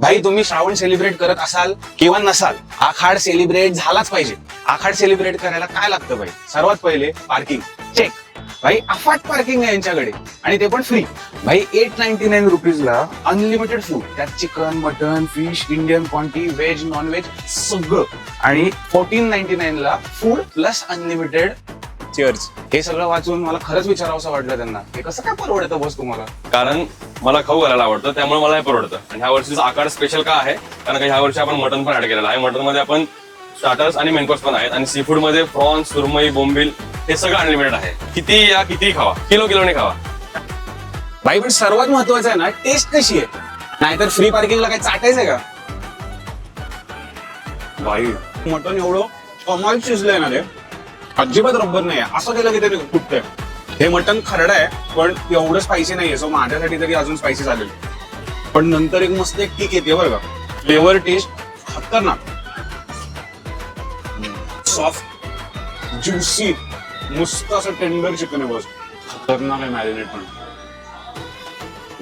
भाई तुम्ही श्रावण सेलिब्रेट करत असाल किंवा नसाल, आखाड सेलिब्रेट झालाच पाहिजे. आखाड सेलिब्रेट करायला काय लागतं भाई? सर्वात पहिले पार्किंग चेक. भाई अफाट पार्किंग आहे यांच्याकडे आणि ते पण फ्री. भाई 899 रुपीजला अनलिमिटेड फूड, त्यात chicken, mutton, fish, Indian क्वांटी, veg, non veg सगळं. आणि 1499 ला फूड प्लस अनलिमिटेड चेअर्स. हे सगळं वाचून मला खरंच विचारावं वाटलं त्यांना, हे कसं काय परवडतं बस तुम्हाला? कारण मला खाऊ घालायला आवडतं, त्यामुळे मला हे परवडतं. आणि ह्या वर्षीचा आकार स्पेशल का आहे? कारण का ह्या वर्षी आपण मटन पण ऍड केलेलं आहे. मटन मध्ये आपण स्टार्टर्स आणि मेन कोर्स पण आहेत, आणि सी फूड मध्ये प्रॉन्स, सुरमई, बोंबील हे सगळं अनलिमिटेड आहे. किती या किती खावा, किलोने खावा. भाई पण सर्वात महत्वाचं आहे ना, टेस्ट कशी आहे. नाहीतर फ्री पार्किंगला काय चाटायचंय का? भाई मटन एवढं कमाल शिजलंय ना, ते अजिबात रब्बर नाही आहे. असं केलं की ते कुठतंय. हे मटन खरडं आहे पण एवढं स्पायसी नाहीये, सो माझ्यासाठी तरी अजून स्पायसी झालेलं. पण नंतर एक मस्त एक टिक येते बरं का, फ्लेवर टेस्ट खतरनाक. सॉफ्ट ज्युसी मस्त असं टेंडर चिकन आहे, बस खतरनाक आहे. मॅरिनेट पण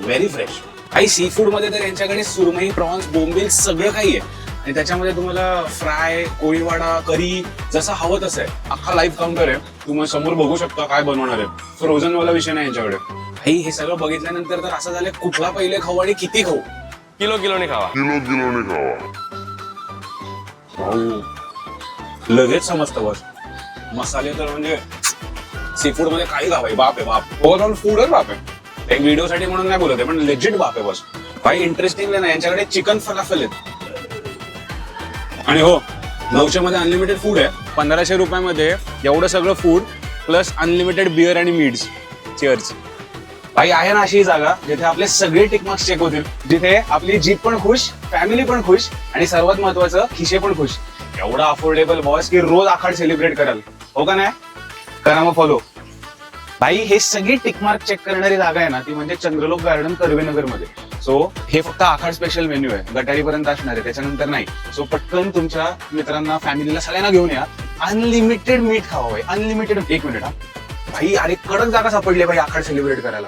व्हेरी फ्रेश. काही सी फूड मध्ये तर यांच्याकडे सुरमई, प्रॉन्स, बोंबील सगळं काही आहे. आणि त्याच्यामध्ये तुम्हाला फ्राय, कोळीवाडा, करी जसं हवं तसं आहे. अख्खा लाईव्ह काउंटर आहे, तुम्ही समोर बघू शकता काय बनवणार आहे. फ्रोझन वाला विषय नाही यांच्याकडे. भाई हे सगळं बघितल्यानंतर तर असं झालं, कुठला पहिले खाऊ आणि किती खाऊ? किलोने खावा. भाऊ लगेच समजतं बस. मसाले तर म्हणजे सी फूड मध्ये काही खावाय, बाप आहे बाप. ओव्हरऑल फूडच बाप आहे. एक व्हिडिओ साठी म्हणून नाही बोलत आहे, पण लेजिट बाप आहे बस. भाई इंटरेस्टिंग आहे ना, यांच्याकडे चिकन फलाफल आहेत. आणि हो, 900 मध्ये अनलिमिटेड फूड आहे. 1500 रुपयामध्ये एवढं सगळं फूड प्लस अनलिमिटेड बिअर आणि मीड्स. चिअर्स. भाई आहे ना अशी जागा जिथे आपले सगळे टिकमार्क्स चेक होतील, जिथे आपली जीप पण खुश, फॅमिली पण खुश, आणि सर्वात महत्वाचं खिशे पण खुश. एवढा अफोर्डेबल बॉस की रोज आखाड सेलिब्रेट कराल. हो का नाही? करा मग फॉलो. भाई हे सगळी टिकमार्क चेक करणारी जागा आहे ना, ती म्हणजे चंद्रलोक गार्डन, कर्वेनगर मध्ये. सो हे फक्त आखाड स्पेशल मेन्यू आहे, गटारीपर्यंत असणार आहे, त्याच्यानंतर नाही. सो पटकन तुमच्या मित्रांना, फॅमिलीला सगळ्यांना घेऊन या. अनलिमिटेड मीठ खावा भाई, अनलिमिटेड. एक मिनिट हा भाई, अरे कडक जागा सापडली भाई आखाड सेलिब्रेट करायला.